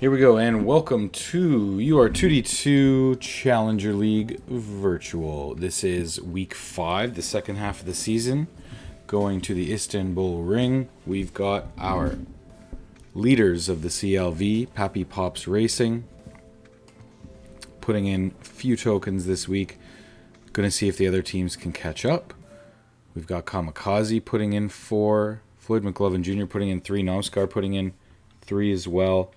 Here we go, and welcome to UR2D2 Challenger League Virtual. This is week 5, the second half of the season, going to the Istanbul ring. We've got our leaders of the CLV, Pappy Pops Racing, putting in a few tokens this week. Going to see if the other teams can catch up. We've got Kamikaze putting in 4, Floyd McLovin Jr. putting in 3, Noskar putting in 3 as well.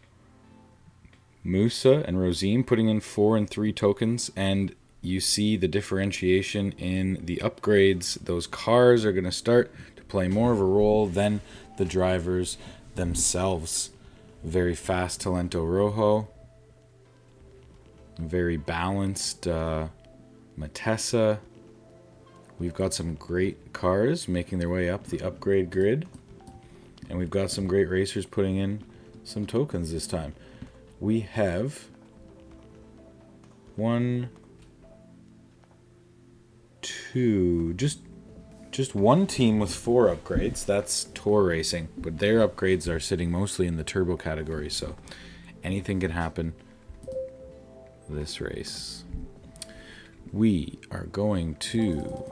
Musa and Rosine putting in 4 and 3 tokens, and you see the differentiation in the upgrades. Those cars are going to start to play more of a role than the drivers themselves. Very fast Talento Rojo. Very balanced Matessa. We've got some great cars making their way up the upgrade grid. And we've got some great racers putting in some tokens this time. We have 1, 2, just one team with 4 upgrades. That's Tour Racing, but their upgrades are sitting mostly in the turbo category, so anything can happen this race. We are going to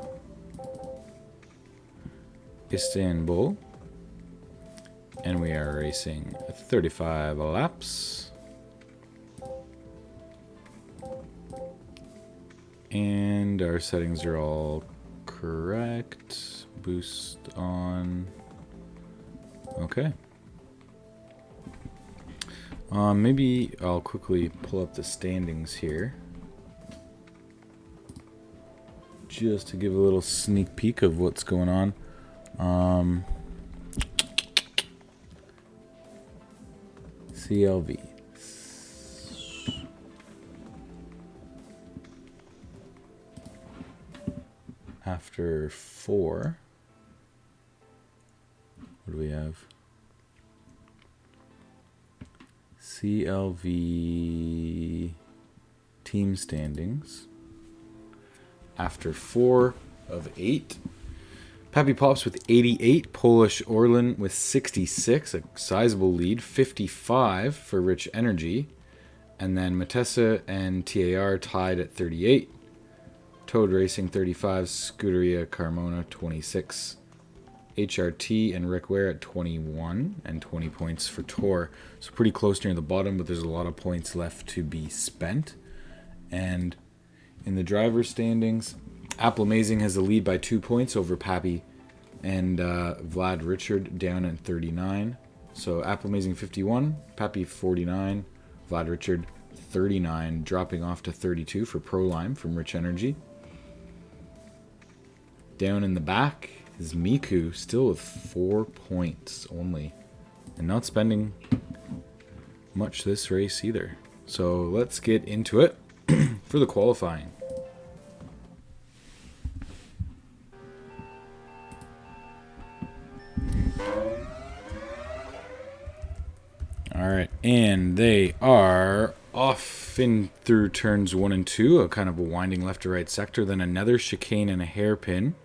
Istanbul, and we are racing 35 laps. And our settings are all correct. Boost on. Okay. Maybe I'll quickly pull up the standings here, just to give a little sneak peek of what's going on. CLV. After 4, what do we have? CLV Team Standings. After 4 of 8. Pappy Pops with 88. Polish Orlin with 66. A sizable lead. 55 for Rich Energy. And then Matessa and TAR tied at 38. Toad Racing 35, Scuderia Carmona 26, HRT and Rick Ware at 21 and 20 points for Tour. So pretty close near the bottom, but there's a lot of points left to be spent. And in the driver standings, Apple Amazing has the lead by 2 points over Pappy and Vlad Richard down at 39. So Apple Amazing 51, Pappy 49, Vlad Richard 39, dropping off to 32 for ProLime from Rich Energy. Down in the back is Miku, still with 4 points only, and not spending much this race either. So let's get into it for the qualifying. Alright, and they are off in through turns 1 and 2, a kind of a winding left to right sector, then another chicane and a hairpin.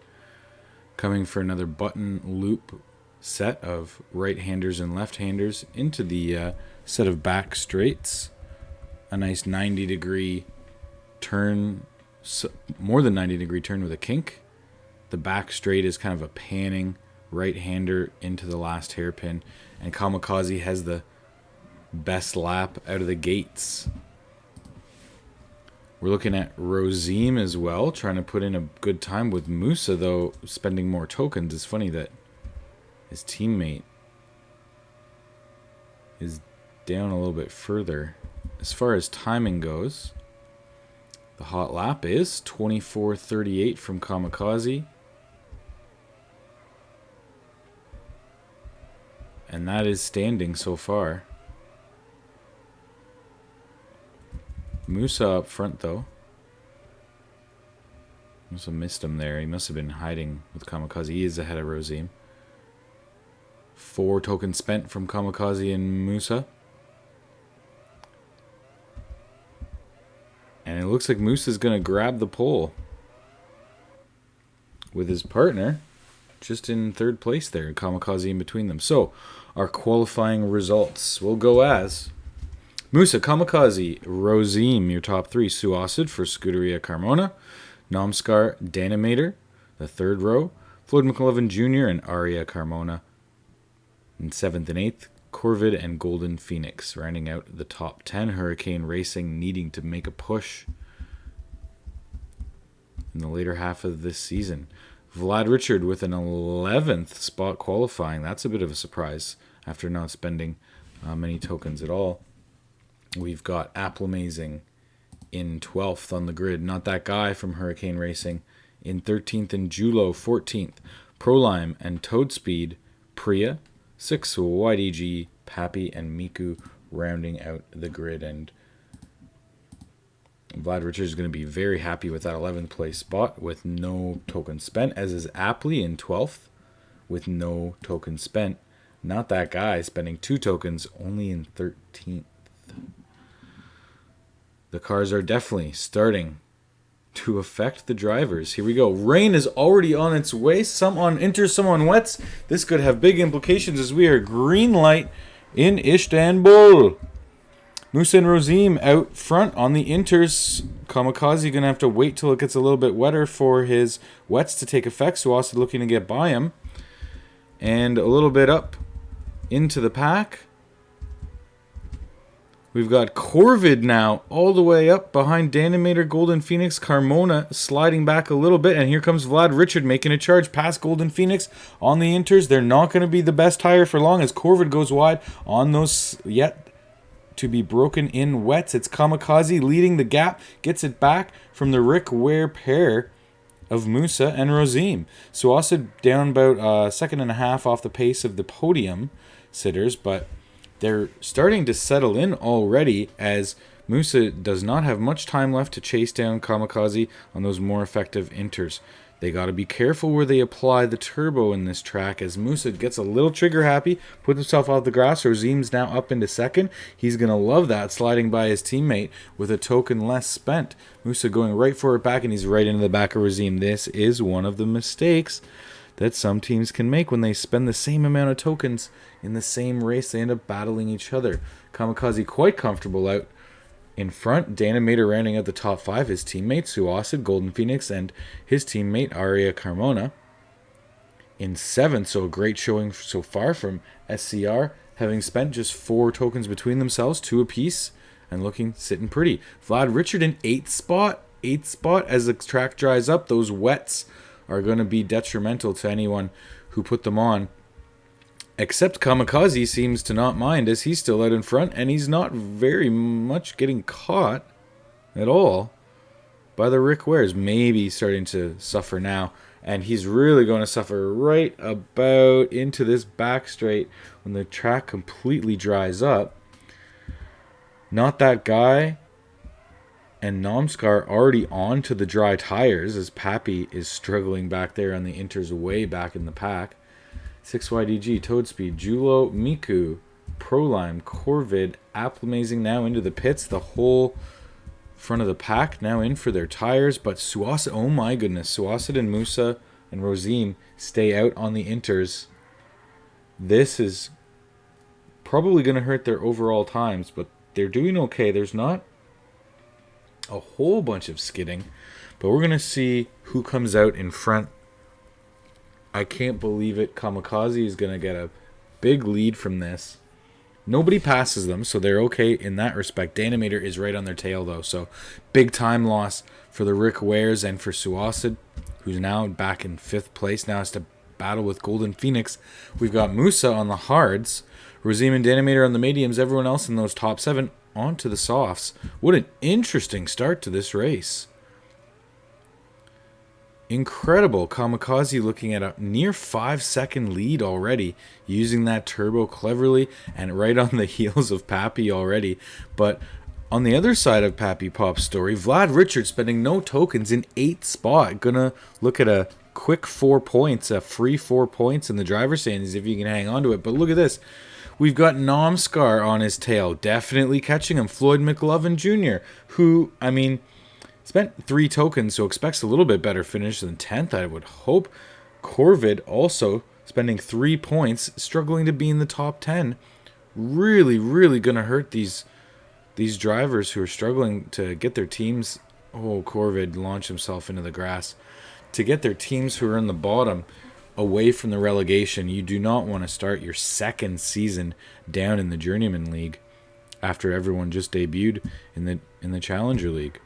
Coming for another button loop set of right-handers and left-handers into the set of back straights. A nice 90-degree turn, more than 90-degree turn with a kink. The back straight is kind of a panning right-hander into the last hairpin. And Kamikaze has the best lap out of the gates. We're looking at Rosine as well, trying to put in a good time with Musa, though spending more tokens. It's funny that his teammate is down a little bit further. As far as timing goes, the hot lap is 24:38 from Kamikaze. And that is standing so far. Musa up front, though. Musa missed him there. He must have been hiding with Kamikaze. He is ahead of Rosine. 4 tokens spent from Kamikaze and Musa. And it looks like Musa's going to grab the pole with his partner just in 3rd place there. Kamikaze in between them. So, our qualifying results will go as Musa, Kamikaze, Rozim, your top 3. Suacid for Scuderia Carmona. Nomskar, Danimator, the 3rd row. Floyd McLovin Jr. and Aria Carmona. In 7th and 8th, Corvid and Golden Phoenix, rounding out the top 10. Hurricane Racing needing to make a push in the later half of this season. Vlad Richard with an 11th spot qualifying. That's a bit of a surprise after not spending many tokens at all. We've got Applamazing in 12th on the grid. Not That Guy from Hurricane Racing in 13th, and Julo 14th. Prolime and Toadspeed, Priya, 6 YDG, Pappy, and Miku rounding out the grid. And Vlad Richard is going to be very happy with that 11th place spot with no tokens spent, as is Aptly in 12th with no tokens spent. Not That Guy spending 2 tokens only in 13th. The cars are definitely starting to affect the drivers. Here we go. Rain is already on its way. Some on inters, some on wets. This could have big implications as we are green light in Istanbul. Musa and Rozim out front on the inters. Kamikaze going to have to wait till it gets a little bit wetter for his wets to take effect. So also looking to get by him. And a little bit up into the pack. We've got Corvid now all the way up behind Danimator, Golden Phoenix, Carmona sliding back a little bit. And here comes Vlad Richard making a charge past Golden Phoenix on the inters. They're not going to be the best tire for long as Corvid goes wide on those yet to be broken in wets. It's Kamikaze leading the gap. Gets it back from the Rick Ware pair of Musa and Rozim. Suacid down about a second and a half off the pace of the podium sitters, but they're starting to settle in already as Musa does not have much time left to chase down Kamikaze on those more effective inters. They got to be careful where they apply the turbo in this track as Musa gets a little trigger happy, puts himself off the grass. Rozim's now up into second. He's going to love that, sliding by his teammate with a token less spent. Musa going right for it back, and he's right into the back of Rozim. This is one of the mistakes that some teams can make when they spend the same amount of tokens in the same race. They end up battling each other. Kamikaze quite comfortable out in front. Danimator rounding out the top 5. His teammate Suacid, Golden Phoenix, and his teammate Aria Carmona in 7th. So a great showing so far from SCR, having spent just 4 tokens between themselves, 2 apiece, and sitting pretty. Vlad Richard in 8th spot. 8th spot as the track dries up. Those wets are going to be detrimental to anyone who put them on. Except Kamikaze seems to not mind as he's still out in front, and he's not very much getting caught at all by the Rick Wares. Maybe starting to suffer now, and he's really going to suffer right about into this back straight when the track completely dries up. Not That Guy and Nomskar already onto the dry tires as Pappy is struggling back there on the inters way back in the pack. 6YDG, Toadspeed, Julo, Miku, Prolime, Corvid, Applamazing now into the pits. The whole front of the pack now in for their tires. But Suacid, oh my goodness, Suacid and Musa and Rozim stay out on the inters. This is probably going to hurt their overall times, but they're doing okay. There's not a whole bunch of skidding, but we're going to see who comes out in front. I can't believe it. Kamikaze is going to get a big lead from this. Nobody passes them, so they're okay in that respect. Danimator is right on their tail, though, so big time loss for the Rick Wares and for Suacid, who's now back in 5th place. Now has to battle with Golden Phoenix. We've got Musa on the hards, Rozim and Danimator on the mediums, everyone else in those top 7 onto the softs. What an interesting start to this race. Incredible. Kamikaze looking at a near 5-second lead already, using that turbo cleverly and right on the heels of Pappy already. But on the other side of Pappy Pop's story, Vlad Richard spending no tokens in 8th spot. Gonna look at a quick 4 points, a free 4 points in the driver's standings if you can hang on to it. But look at this. We've got Nomskar on his tail, definitely catching him. Floyd McLovin Jr., who, I mean, spent 3 tokens, so expects a little bit better finish than 10th, I would hope. Corvid also spending 3 points, struggling to be in the top 10. Really, really going to hurt these these drivers who are struggling to get their teams... Oh, Corvid launched himself into the grass. To get their teams who are in the bottom away from the relegation, you do not want to start your second season down in the Journeyman League after everyone just debuted in the Challenger League.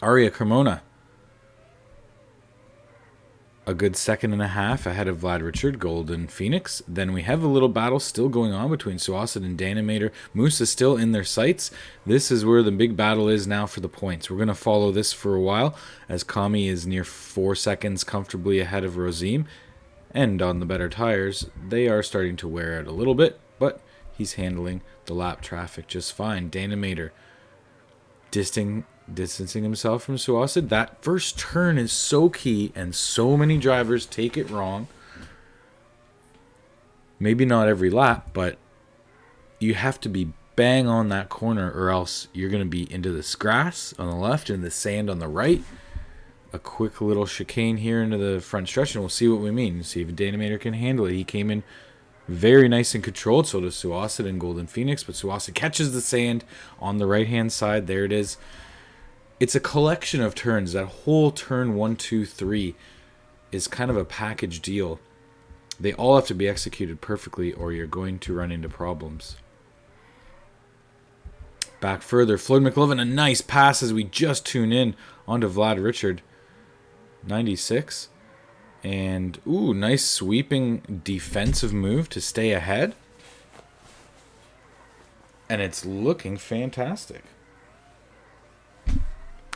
Aria Cremona, a good second and a half ahead of Vlad Richard, Golden Phoenix. Then we have a little battle still going on between Suasid and Danimator. Musa still in their sights. This is where the big battle is now for the points. We're going to follow this for a while as Kami is near 4 seconds comfortably ahead of Rosim. And on the better tires, they are starting to wear out a little bit, but he's handling the lap traffic just fine. Danimator distancing himself from Suasid. That first turn is so key, and so many drivers take it wrong. Maybe not every lap, but you have to be bang on that corner, or else you're going to be into this grass on the left and the sand on the right. A quick little chicane here into the front stretch, and we'll see what we mean. See if Danimator can handle it. He came in very nice and controlled, so does Suasid and Golden Phoenix, but Suasid catches the sand on the right-hand side. There it is. It's a collection of turns. That whole turn 1, 2, 3 is kind of a package deal. They all have to be executed perfectly, or you're going to run into problems. Back further, Floyd McLovin, a nice pass as we just tune in onto Vlad Richard. 96. And, ooh, nice sweeping defensive move to stay ahead. And it's looking fantastic.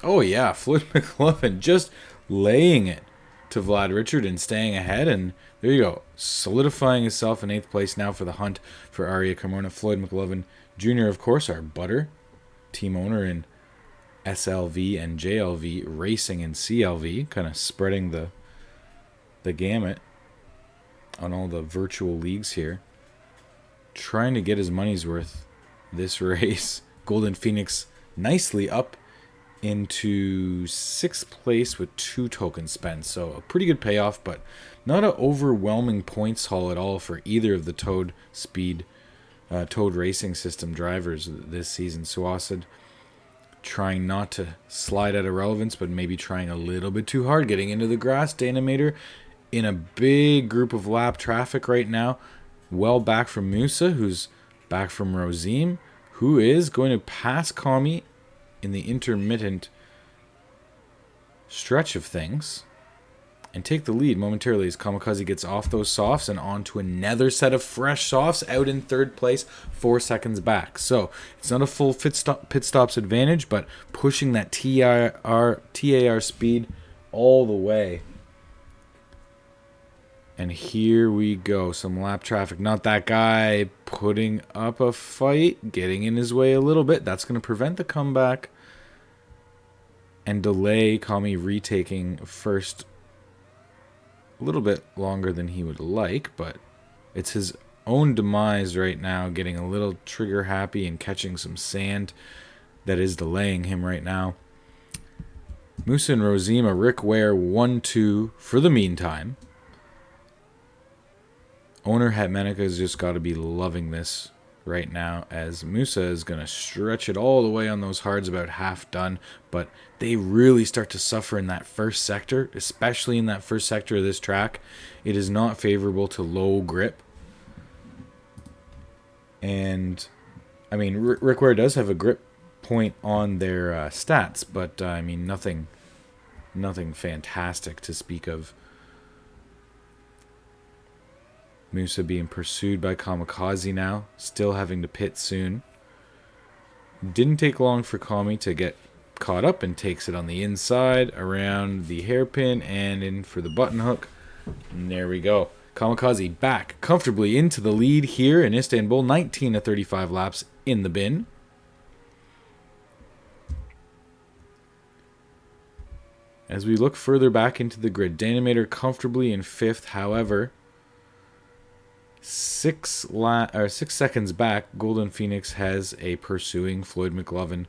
Oh, yeah, Floyd McLovin just laying it to Vlad Richard and staying ahead. And there you go, solidifying himself in 8th place now for the hunt for Aria Cremona. Floyd McLovin Jr., of course, our butter team owner in SLV and JLV, racing in CLV, kind of spreading the gamut on all the virtual leagues here. Trying to get his money's worth this race. Golden Phoenix nicely up into 6th place with 2 tokens spent. So a pretty good payoff, but not an overwhelming points haul at all for either of the Toad Racing System drivers this season. Suasid trying not to slide out of relevance, but maybe trying a little bit too hard, getting into the grass. Danimator in a big group of lap traffic right now. Well back from Musa, who's back from Rosim, who is going to pass Kami in the intermittent stretch of things and take the lead momentarily as Kamikaze gets off those softs and onto another set of fresh softs out in 3rd place, 4 seconds back. So it's not a full pit stops advantage, but pushing that TAR speed all the way. And here we go, some lap traffic. Not that guy putting up a fight, getting in his way a little bit. That's going to prevent the comeback and delay Kami retaking first a little bit longer than he would like, but it's his own demise right now, getting a little trigger happy and catching some sand that is delaying him right now. Musa and Rosima, Rick Ware 1-2 for the meantime. Owner Hetmanica has just got to be loving this right now, as Musa is going to stretch it all the way on those hards, about half done, but they really start to suffer in that first sector, especially in that first sector of this track. It is not favorable to low grip. And, I mean, Rick Ware does have a grip point on their stats, but, I mean, nothing fantastic to speak of. Musa being pursued by Kamikaze now, still having to pit soon. Didn't take long for Kami to get caught up and takes it on the inside, around the hairpin, and in for the button hook. And there we go. Kamikaze back comfortably into the lead here in Istanbul. 19 to 35 laps in the bin. As we look further back into the grid, Danimator comfortably in 5th, however... 6 seconds back, Golden Phoenix has a pursuing Floyd McLovin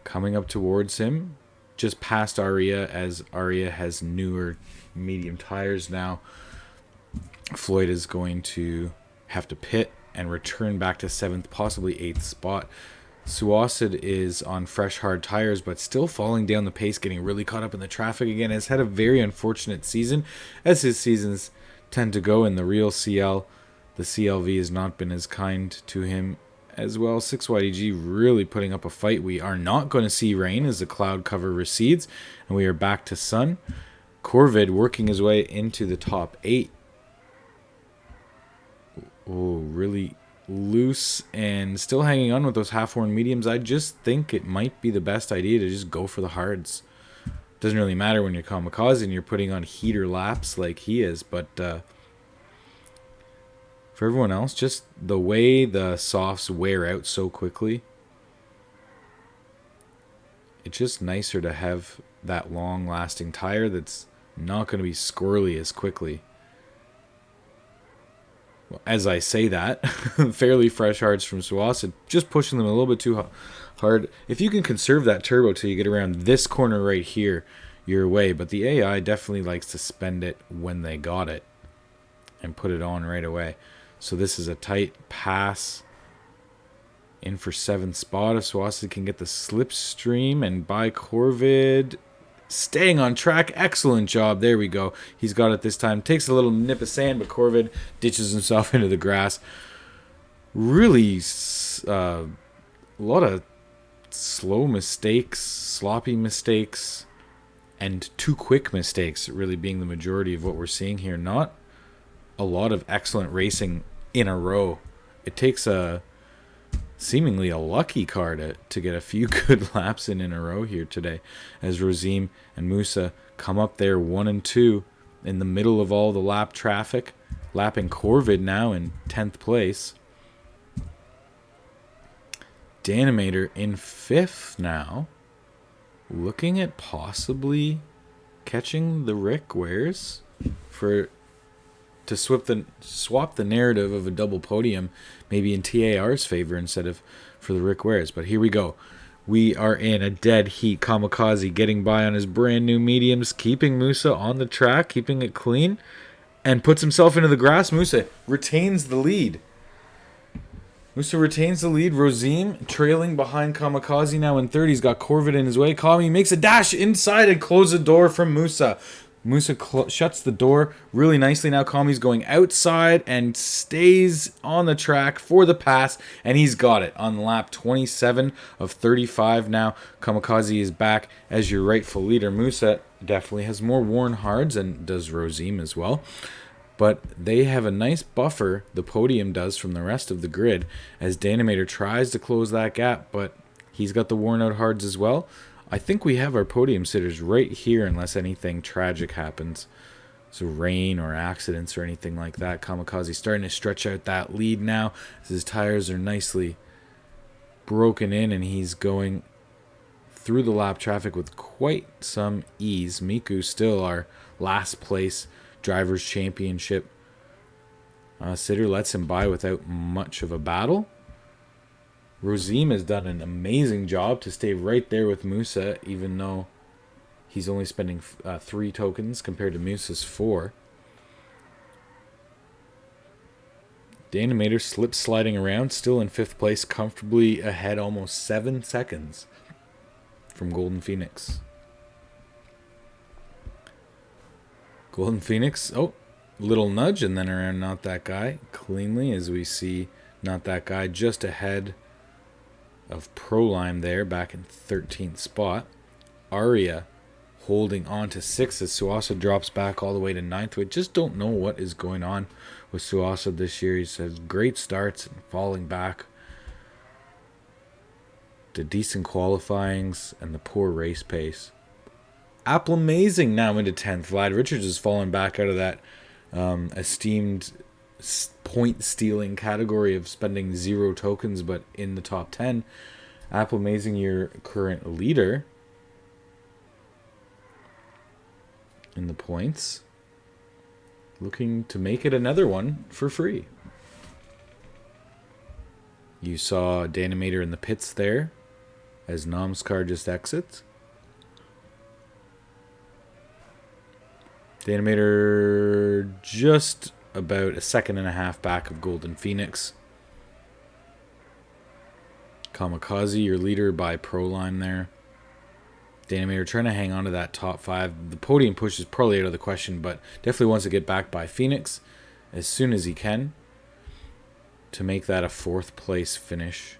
coming up towards him, just past Aria, as Aria has newer medium tires now. Floyd is going to have to pit and return back to 7th, possibly 8th spot. Suacid is on fresh, hard tires, but still falling down the pace, getting really caught up in the traffic again. Has had a very unfortunate season, as his seasons tend to go in the real CL. The CLV has not been as kind to him as well. 6YDG really putting up a fight. We are not going to see rain as the cloud cover recedes, and we are back to sun. Corvid working his way into the top 8. Oh, really loose and still hanging on with those half-horn mediums. I just think it might be the best idea to just go for the hards. Doesn't really matter when you're kamikaze and you're putting on heater laps like he is, but for everyone else, just the way the softs wear out so quickly, it's just nicer to have that long-lasting tire that's not going to be squirrely as quickly. Well, as I say that, fairly fresh hards from Suacid, just pushing them a little bit too hard. If you can conserve that turbo till you get around this corner right here, you're away. But the AI definitely likes to spend it when they got it and put it on right away. So this is a tight pass in for 7th spot. If Suacid can get the slipstream, and by Corvid staying on track. Excellent job. There we go. He's got it this time. Takes a little nip of sand, but Corvid ditches himself into the grass. Really a lot of slow mistakes, sloppy mistakes, and too quick mistakes really being the majority of what we're seeing here. Not a lot of excellent racing in a row. It takes seemingly a lucky car to get a few good laps in a row here today, as Rozim and Musa come up there 1 and 2 in the middle of all the lap traffic, lapping Corvid now in 10th place. Danimator in 5th now, looking at possibly catching the Rick Wares to swap the narrative of a double podium, maybe in TAR's favor instead of for the Rick Wares. But here we go. We are in a dead heat. Kamikaze getting by on his brand new mediums, keeping Musa on the track, keeping it clean, and puts himself into the grass. Musa retains the lead. Rozim trailing behind Kamikaze now in 3rd. He's got Corvid in his way. Kami makes a dash inside and closes the door from Musa. Musa shuts the door really nicely now. Kami's going outside and stays on the track for the pass, and he's got it on lap 27 of 35 now. Kamikaze is back as your rightful leader. Musa definitely has more worn hards, and does Rozim as well. But they have a nice buffer, the podium does, from the rest of the grid, as Danimator tries to close that gap, but he's got the worn out hards as well. I think we have our podium sitters right here unless anything tragic happens. So rain or accidents or anything like that. Kamikaze starting to stretch out that lead now as his tires are nicely broken in and he's going through the lap traffic with quite some ease. Miku still our last place Drivers' Championship sitter, lets him by without much of a battle. Rozim has done an amazing job to stay right there with Musa, even though he's only spending 3 tokens compared to Musa's 4. Danimator slips sliding around, still in 5th place, comfortably ahead almost 7 seconds from Golden Phoenix. Golden Phoenix, little nudge and then around Not That Guy cleanly, as we see Not That Guy just ahead of Prolime there, back in 13th spot. Aria holding on to 6th as Suacid drops back all the way to 9th. We just don't know what is going on with Suacid this year. He has great starts and falling back to decent qualifyings and the poor race pace. Apple amazing now into 10th. Vlad Richards has fallen back out of that esteemed point stealing category of spending 0 tokens but in the top 10. Apple amazing, your current leader in the points, looking to make it another one for free. You saw Danimator in the pits there as Nam's car just exits. Danimator just about a second and a half back of Golden Phoenix. Kamikaze, your leader by Pro Line there. Danimator trying to hang on to that top 5. The podium push is probably out of the question, but definitely wants to get back by Phoenix as soon as he can to make that a 4th place finish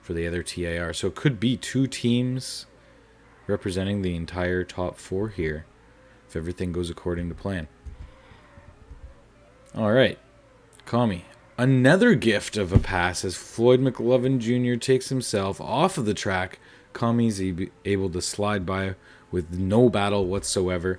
for the other TAR. So it could be 2 teams representing the entire top 4 here if everything goes according to plan. All right, Kami. Another gift of a pass as Floyd McLovin Jr. takes himself off of the track. Kami's able to slide by with no battle whatsoever.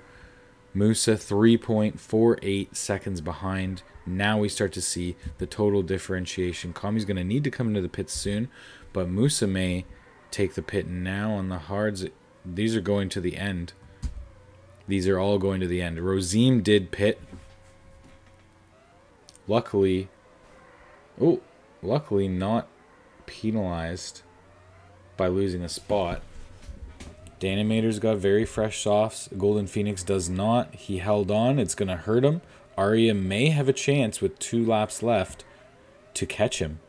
Musa 3.48 seconds behind. Now we start to see the total differentiation. Kami's going to need to come into the pits soon, but Musa may take the pit now on the hards. These are going to the end. These are all going to the end. Rosem did pit. Luckily not penalized by losing a spot. Danimator's got very fresh softs. Golden Phoenix does not. He held on. It's going to hurt him. Arya may have a chance with 2 laps left to catch him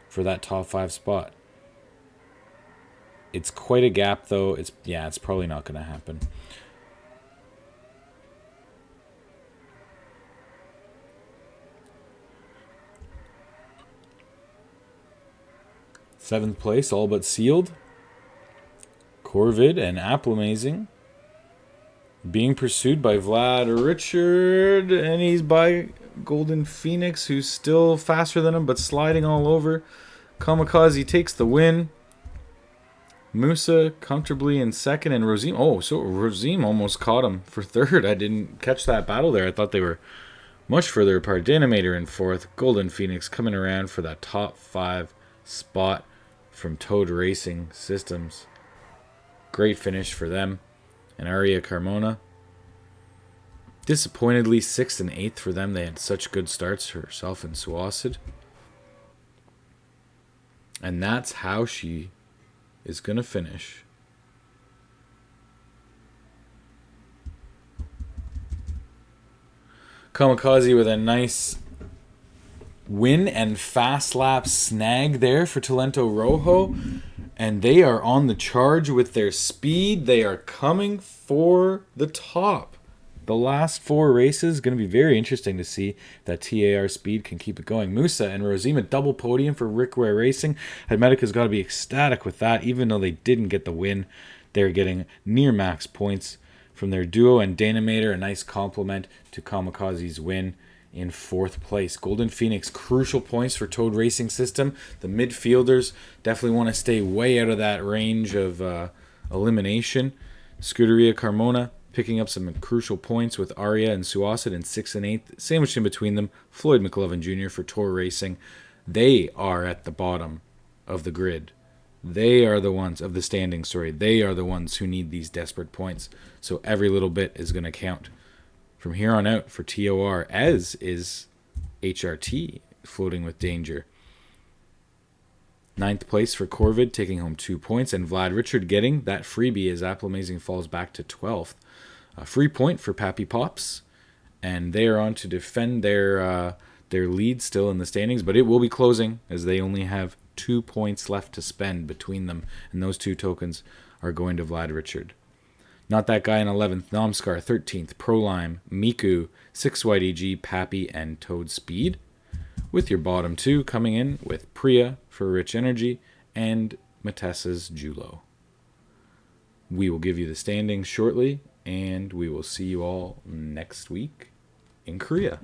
for that top 5 spot. It's quite a gap, though. It's probably not going to happen. Seventh place, all but sealed. Corvid and Apple Amazing being pursued by Vlad Richard, and he's by Golden Phoenix, who's still faster than him, but sliding all over. Kamikaze takes the win. Musa comfortably in second, and Rosem. Oh, so Rosem almost caught him for third. I didn't catch that battle there. I thought they were much further apart. Danimator in fourth. Golden Phoenix coming around for that top 5 spot from Toad Racing Systems. Great finish for them. And Aria Carmona, disappointedly 6th and 8th for them. They had such good starts, herself and Suacid. And that's how she is going to finish. Kamikaze with a nice win and fast lap snag there for Talento Rojo. And they are on the charge with their speed. They are coming for the top. The last 4 races, going to be very interesting to see if that TAR speed can keep it going. Musa and Rosem, double podium for Rickware Racing. Hadmedica's got to be ecstatic with that, even though they didn't get the win. They're getting near max points from their duo, and Danimator, a nice compliment to Kamikaze's win in 4th place. Golden Phoenix, crucial points for Toad Racing System. The midfielders definitely want to stay way out of that range of elimination. Scuderia Carmona picking up some crucial points with Aria and Suacid in 6th and 8th. Sandwiched in between them, Floyd McLovin Jr. for Tour Racing. They are at the bottom of the grid. They are the ones of the standings, They are the ones who need these desperate points. So every little bit is going to count from here on out for TOR, as is HRT floating with danger. 9th place for Corvid, taking home 2 points, and Vlad Richard getting that freebie as Apple Amazing falls back to 12th. A free point for Pappy Pops, and they are on to defend their lead still in the standings, but it will be closing as they only have 2 points left to spend between them, and those 2 tokens are going to Vlad Richard. Not That Guy in 11th, Nomscar 13th, Prolime, Miku, 6YDG, Pappy, and Toad Speed. With your bottom 2 coming in with Priya for Rich Energy and Matessa's Julo. We will give you the standings shortly, and we will see you all next week in Korea.